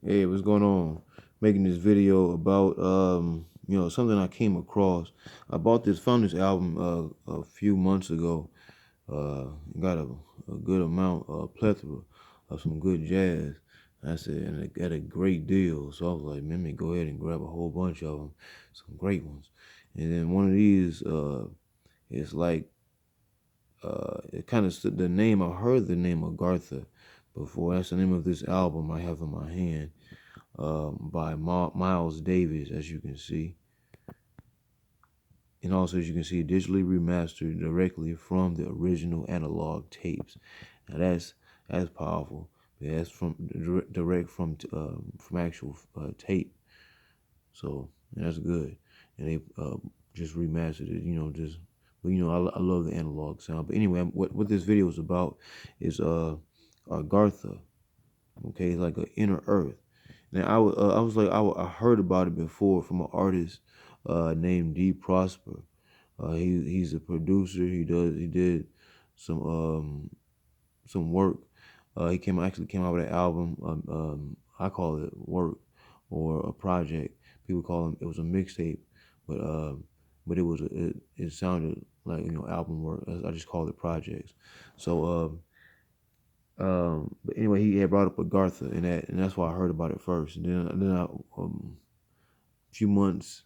Hey, what's going on? Making this video about something I came across. I found this album a few months ago. Got a good amount, plethora of some good jazz. I said, and it got a great deal. So I was like, man, let me go ahead and grab a whole bunch of them, some great ones. And then one of these, it's like, it kind of the name. I heard the name AGHARTA before. That's the name of this album I have in my hand. By Miles Davis, as you can see. And also, as you can see, digitally remastered directly from the original analog tapes. Now that's powerful. Yeah, that's from direct from actual tape. So that's good. And they just remastered it. But I love the analog sound. But anyway, what this video is about is AGHARTA. Okay, it's like an inner earth. Now I heard about it before from an artist named D Prosper. He's a producer. He did some work. He came out with an album. I call it work or a project. People call it was a mixtape, but it sounded like album work. I just call it projects. So but anyway, he had brought up AGHARTA, and that's why I heard about it first. And then a few months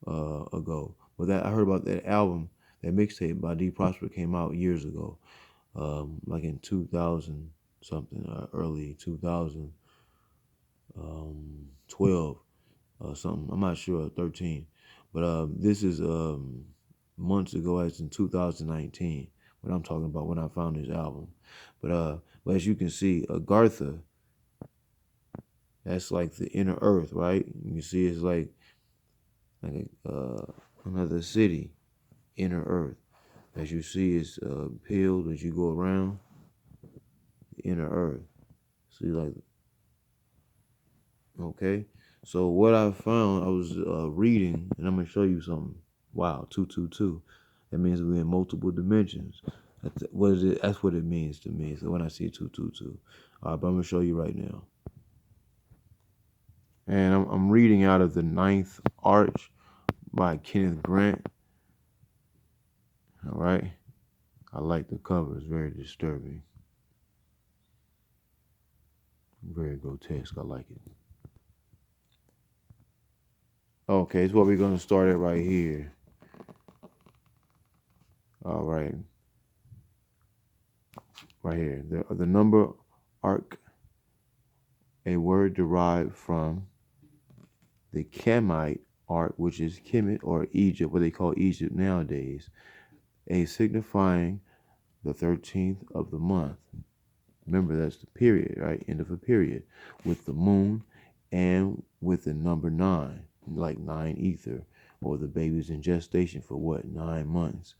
ago, but that I heard about that album, that mixtape by D Prosper came out years ago, like in 2000 something, early 2012, something. I'm not sure, 13, but this is months ago, as in 2019. What I'm talking about when I found this album, but as you can see, AGHARTA, that's like the inner earth, right? You can see it's like another city, inner earth. As you see, it's peeled as you go around the inner earth. See, like, okay. So what I found, I was reading, and I'm gonna show you something. Wow, 222. That means we're in multiple dimensions. What is it? That's what it means to me. So when I see 222, all right, but I'm gonna show you right now. And I'm reading out of The Ninth Arch by Kenneth Grant. All right. I like the cover. It's very disturbing. Very grotesque. I like it. Okay, so we're going to start it right here. All right. Right here. The number arc, a word derived from the Kamite art, which is Kemet or Egypt, what they call Egypt nowadays, a signifying the 13th of the month. Remember, that's the period, right? End of a period. With the moon and with the number 9, like 9 ether, or the baby's in gestation for what? 9 months.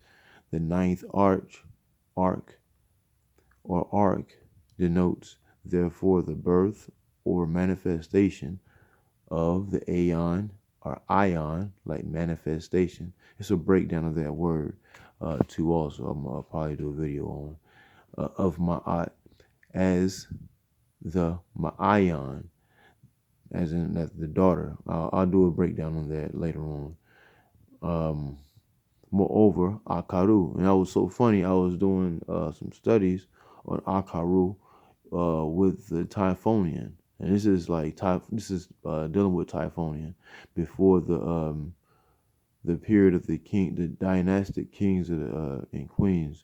The ninth arc, or arc, denotes, therefore, the birth or manifestation of the aeon, or ion, like manifestation. It's a breakdown of that word, too, also. I'm going to probably do a video on, of Ma'at, as the Ma'ayan, as in that the daughter. I'll do a breakdown on that later on. Moreover, Akaru, and that was so funny. I was doing some studies on Akaru with the Typhonian, and this is like dealing with Typhonian before the period of the dynastic kings and queens.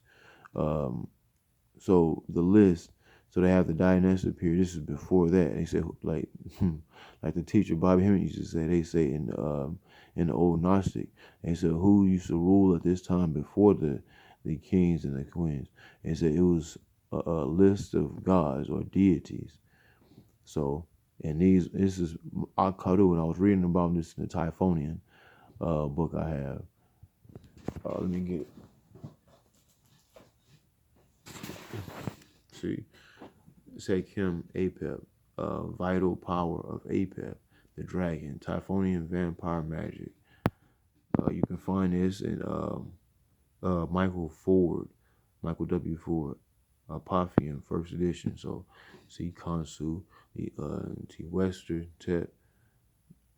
So the list, so they have the dynastic period. This is before that. They say like like the teacher Bobby Hemming used to say. They say in the old Gnostic, they said who used to rule at this time before the kings and the queens. They said it was a list of gods or deities. So and this is Akaru, and I was reading about this in the Typhonian book I have. Let me get. See, Sekim Apep, vital power of Apep, the dragon, Typhonian vampire magic. You can find this in Michael W. Ford. Apophthegm, first edition. So, see Kansu, the Western Tep.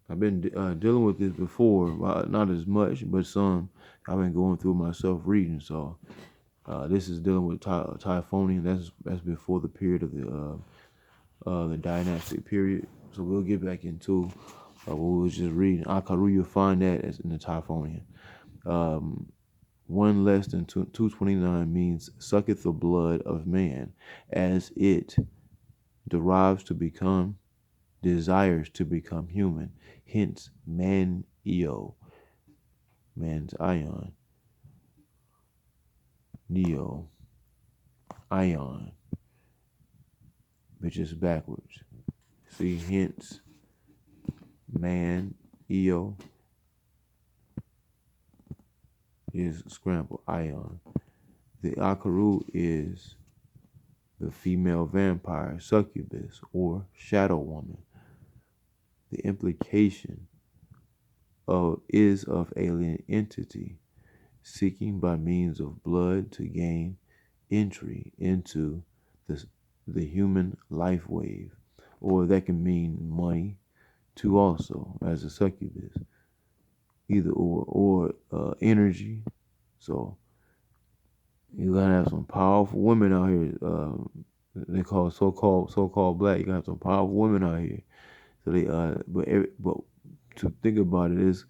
I've been dealing with this before, not as much, but some I've been going through myself reading. So, this is dealing with Typhonian. That's before the period of the dynastic period. So we'll get back into what we was just reading. Akaru, you'll find that as in the Typhonian. One less than 229 means sucketh the blood of man, as it desires to become human. Hence, man-eo, man's ion, neo, ion, which is backwards. See, hence, man-eo is scrambled, ion. The Akaru is the female vampire, succubus, or shadow woman. The implication is of alien entity, seeking by means of blood to gain entry into the human life wave, or that can mean money too also as a succubus, either or energy. So you gotta have some powerful women out here. They call so-called black. You gotta have some powerful women out here. So but to think about it is,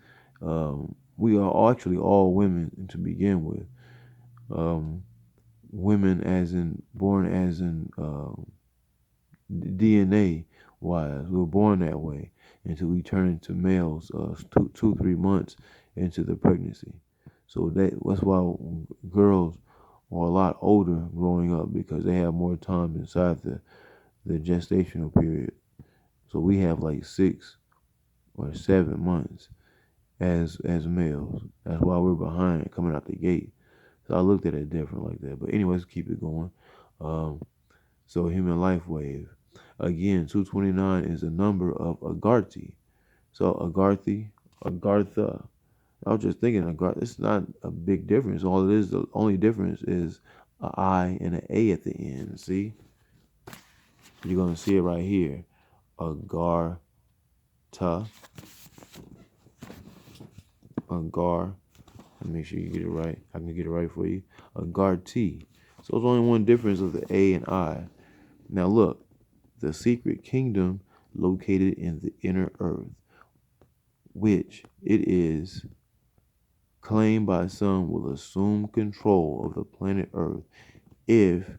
we are actually all women to begin with. Women as in born as in DNA wise, we were born that way until we turn into males 3 months into the pregnancy. So that's why girls are a lot older growing up, because they have more time inside the gestational period. So we have like 6 or 7 months as males. That's why we're behind coming out the gate. So I looked at it different like that. But anyways, keep it going. So human life wave. Again, 229 is the number of AGHARTI. So AGHARTA. I was just thinking, it's not a big difference. All it is, the only difference is an I and an A at the end. See? You're going to see it right here. AGHARTA. Agar. Make sure you get it right. I can get it right for you. AGHARTI. So there's only one difference of the A and I. Now look, the secret kingdom located in the inner earth, which it is claimed by some will assume control of the planet Earth if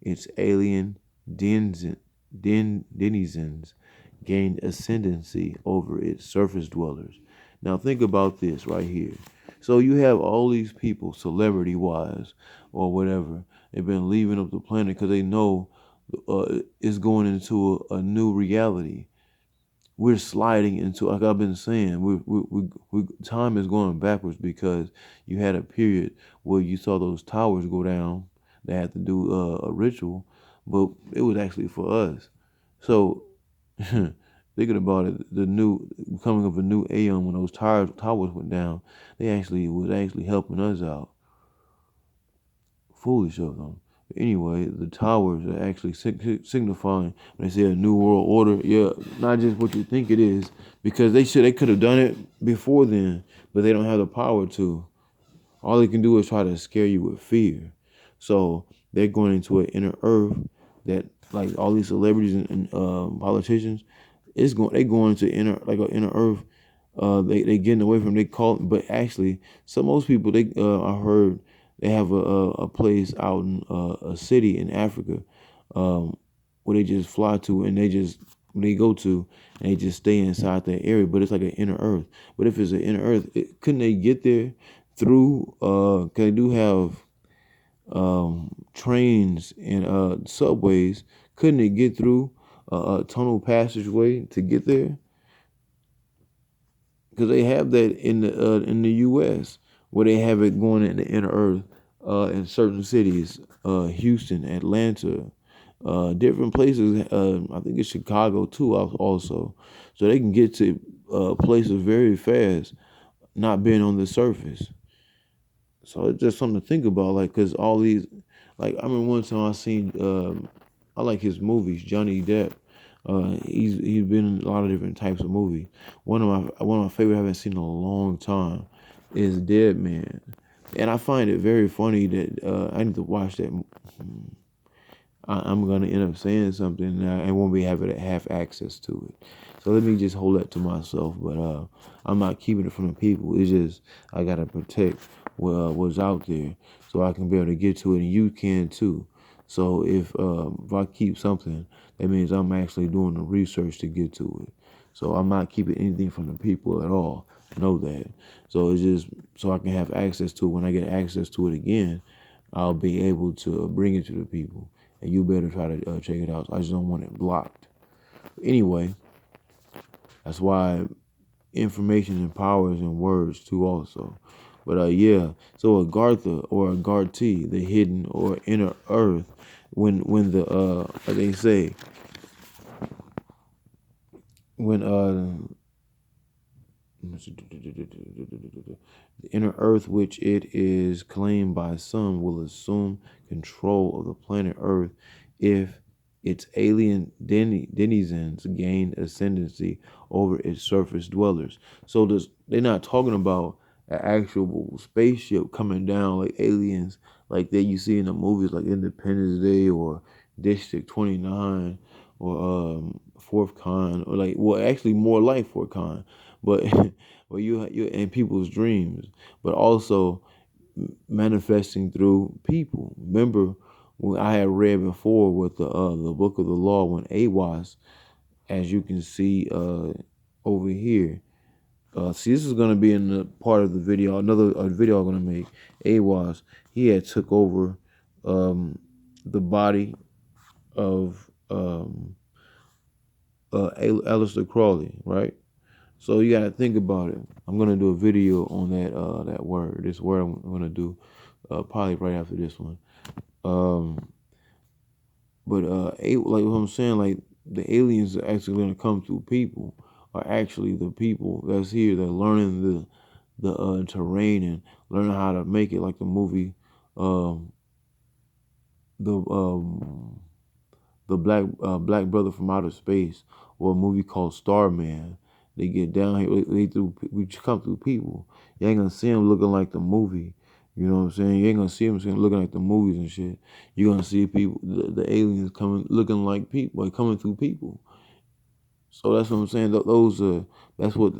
its alien denizens gained ascendancy over its surface dwellers. Now think about this right here. So you have all these people, celebrity-wise or whatever, they've been leaving up the planet because they know it's going into a new reality. We're sliding into, like I've been saying, we time is going backwards, because you had a period where you saw those towers go down. They had to do a ritual, but it was actually for us. So thinking about it, the new coming of a new aeon, when those towers went down, they was actually helping us out. Foolish of them. Anyway, the towers are actually signifying, when they say a new world order, yeah, not just what you think it is, because they could have done it before then, but they don't have the power to. All they can do is try to scare you with fear. So they're going into an inner earth that, like all these celebrities and politicians, they going into an inner earth. They getting away from, they call it, but actually, most people, I heard, they have a place out in a city in Africa, where they just fly to, and they go to, and they just stay inside that area. But it's like an inner earth. But if it's an inner earth, couldn't they get there through? Cause they do have trains and subways. Couldn't they get through a tunnel passageway to get there? Because they have that in the U.S. where they have it going in the inner earth in certain cities, Houston, Atlanta, different places. I think it's Chicago too, also. So they can get to places very fast, not being on the surface. So it's just something to think about, like, because all these Like I remember one time I seen I like his movies, Johnny Depp. He's been in a lot of different types of movies. One of my favorite I haven't seen in a long time is Dead Man. And I find it very funny that I need to watch that. I'm gonna end up saying something and I won't be able to have access to it. So let me just hold that to myself. But I'm not keeping it from the people. It's just I gotta protect what's out there so I can be able to get to it, and you can too. So if I keep something, that means I'm actually doing the research to get to it. So I'm not keeping anything from the people at all. Know that. So it's just so I can have access to it. When I get access to it again, I'll be able to bring it to the people. And you better try to check it out. I just don't want it blocked. Anyway, that's why information empowers in words too also. But yeah, so AGHARTA or AGHARTI, the hidden or inner earth, when the like they say, when the inner earth, which it is claimed by some, will assume control of the planet Earth if its alien denizens gain ascendancy over its surface dwellers. So they're not talking about an actual spaceship coming down like aliens like that you see in the movies like Independence Day or District 29 or Fourth Con, or like, well, actually more like Fourth Con, but or you in people's dreams, but also manifesting through people. Remember when I had read before with the book of the law, when AWAS, as you can see over here. See, this is gonna be in the part of the video, another video I'm gonna make. AWAS, he had took over the body of Aleister Crowley, right? So you gotta think about it. I'm gonna do a video on that word. This word I'm gonna do probably right after this one. Um, but like what I'm saying, like the aliens are actually gonna come through people, are actually the people that's here. They're learning the terrain and learning how to make it, like the movie, um, the black brother from outer space, or a movie called Starman. They get down here. We come through people. You ain't gonna see them looking like the movie. You know what I'm saying? You ain't gonna see them looking like the movies and shit. You're gonna see people, the aliens coming, looking like people, like coming through people. So that's what I'm saying. Those that's what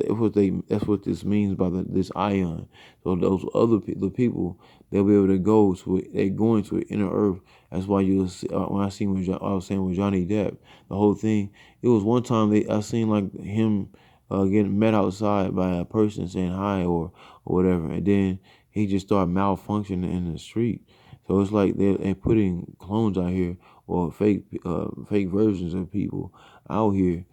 this means by this ion. So those the people, they'll be able to go to it. They go into an inner earth. That's why you see, when I seen I was saying with Johnny Depp, the whole thing. It was one time I seen like him getting met outside by a person saying hi or whatever, and then he just started malfunctioning in the street. So it's like they're putting clones out here, or fake versions of people out here,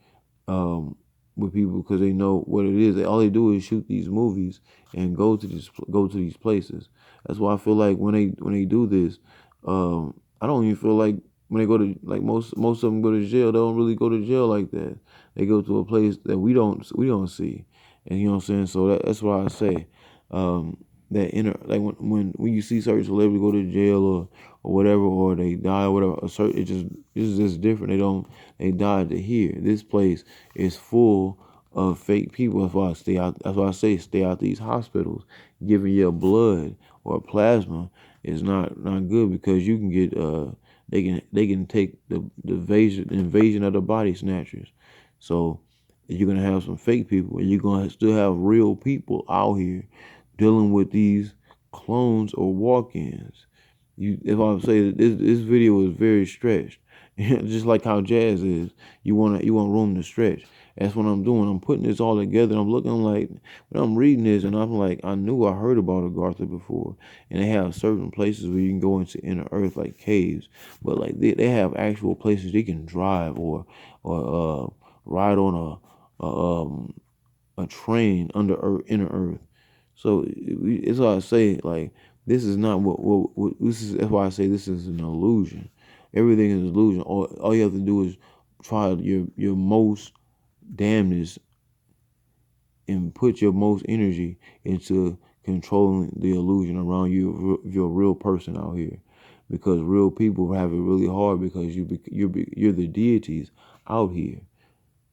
um, with people, because they know what it is. All they do is shoot these movies and go to these places. That's why I feel like when they do this, I don't even feel like when they go to, like, most of them go to jail. They don't really go to jail like that. They go to a place that we don't see, and you know what I'm saying. So that's why I say, um, that inner, like when you see certain celebrities go to jail or whatever, or they die or whatever, it's just different. They died to here. This place is full of fake people. That's why I stay out. That's why I say stay out these hospitals. Giving your blood or plasma is not good, because you can get they can take the invasion of the body snatchers. So you're gonna have some fake people, and you're gonna still have real people out here dealing with these clones or walk-ins. If I say that this video is very stretched, just like how jazz is, you want room to stretch. That's what I'm doing. I'm putting this all together. I'm looking like, when I'm reading this, and I'm like, I knew I heard about AGHARTA before, and they have certain places where you can go into inner earth, like caves, but like they have actual places you can drive or ride on a train under earth, inner earth. So it's why I say, like, this is not what this is. That's why I say this is an illusion. Everything is an illusion. All you have to do is try your most damnness and put your most energy into controlling the illusion around you, if you're a real person out here. because real people have it really hard because you're the deities out here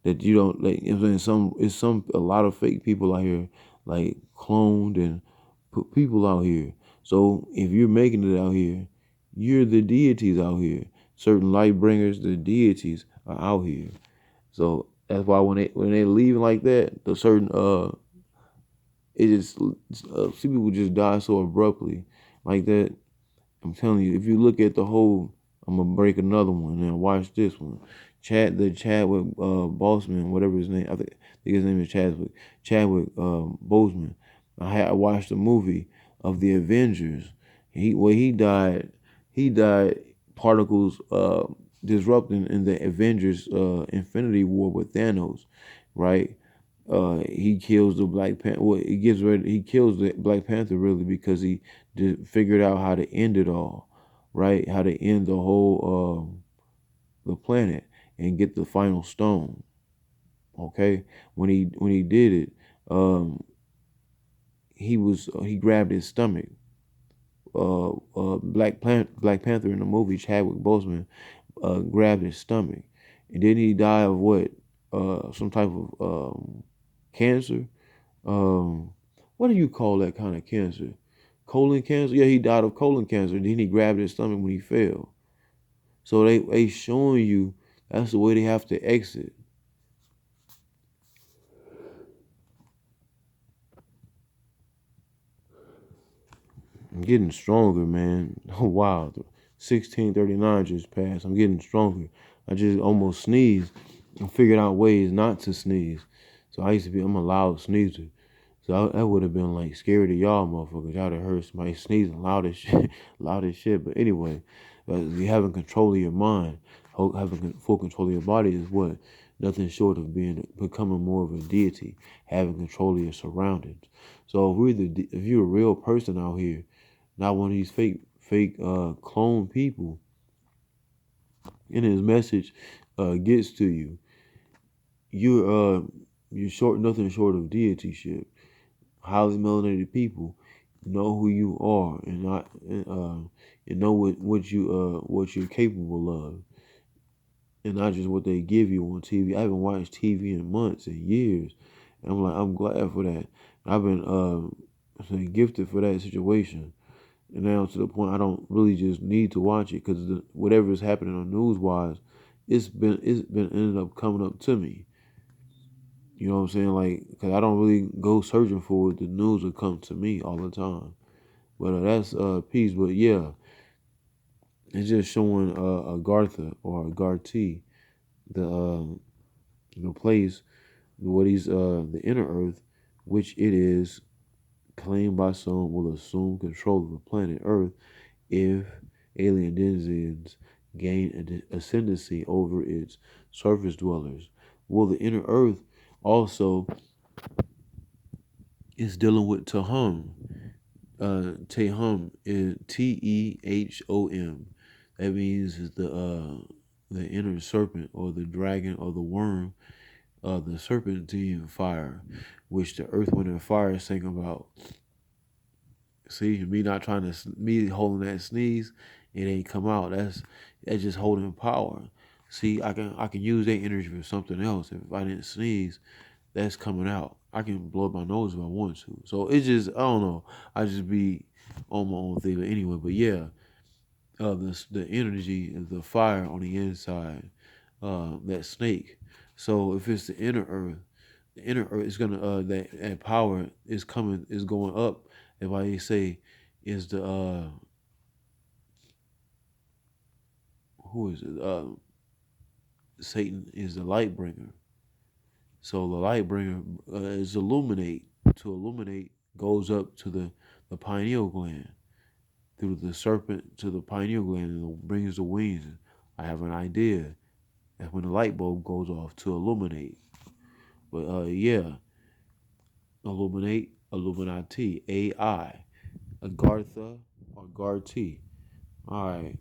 that you don't like. You know what I'm saying? A lot of fake people out here, like cloned and put people out here. So if you're making it out here, you're the deities out here. Certain light bringers, the deities are out here. So that's why when they leave like that, the certain it just see people just die so abruptly like that. I'm telling you, if you look at the whole, I'm gonna break another one and watch this one. Chadwick Boseman, whatever his name, I think his name is Chadwick Boseman. I watched a movie of the Avengers. He died. He died particles disrupting in the Avengers Infinity War with Thanos, right? He kills the Black Panther. Well, he gets ready. He kills the Black Panther really because he figured out how to end it all, right? How to end the whole the planet and get the final stone. Okay, when he did it, he grabbed his stomach. Black Panther in the movie, Chadwick Boseman grabbed his stomach, and then he died of what? Some type of cancer. Um, what do you call that kind of cancer? Colon cancer? Yeah, he died of colon cancer. Then he grabbed his stomach when he fell. So they showing you that's the way they have to exit. I'm getting stronger, man. Oh wow, 1639 just passed. I'm getting stronger. I just almost sneezed. I figured out ways not to sneeze. So I'm a loud sneezer. So that would have been like scary to y'all motherfuckers. Y'all would have heard somebody sneezing loud as shit, loud as shit. But anyway, you having control of your mind, having full control of your body is what? Nothing short of becoming more of a deity, having control of your surroundings. So if you're a real person out here, not one of these fake clone people, and his message gets to you, you're short nothing short of deityship. Highly melanated people know who you are and not and know what you're capable of, and not just what they give you on TV. I haven't watched TV in months and years, and I'm glad for that. I've been gifted for that situation, and now to the point I don't really just need to watch it because whatever is happening on news wise, it's been ended up coming up to me. You know what I'm saying? Like, cause I don't really go searching for it. The news will come to me all the time. But that's peace. But yeah, it's just showing AGHARTA or AGHARTI, the place what he's the inner earth, which it is claimed by some will assume control of the planet Earth if alien denizens gain an ascendancy over its surface dwellers. Well, the inner earth also is dealing with Tehom. Tehom is Tehom. That means the inner serpent or the dragon or the worm, the serpentine fire, which the earth, wind, and fire sing about. See, me holding that sneeze, it ain't come out. That's just holding power. See, I can use that energy for something else. If I didn't sneeze, that's coming out. I can blow up my nose if I want to. So it's just I don't know. I just be on my own thing. But anyway, but yeah, the energy, the fire on the inside, that snake. So if it's the inner earth is gonna that power is going up. If I say is the who is it? Satan is the light bringer. So the light bringer is illuminate. To illuminate goes up to the pineal gland through the serpent to the pineal gland and brings the wings. I have an idea. That's when the light bulb goes off to illuminate. But yeah, illuminate, Illuminati, AI, Agartha, or Garti. All right,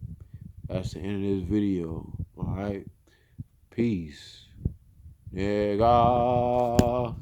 that's the end of this video. All right, peace. Yeah, God.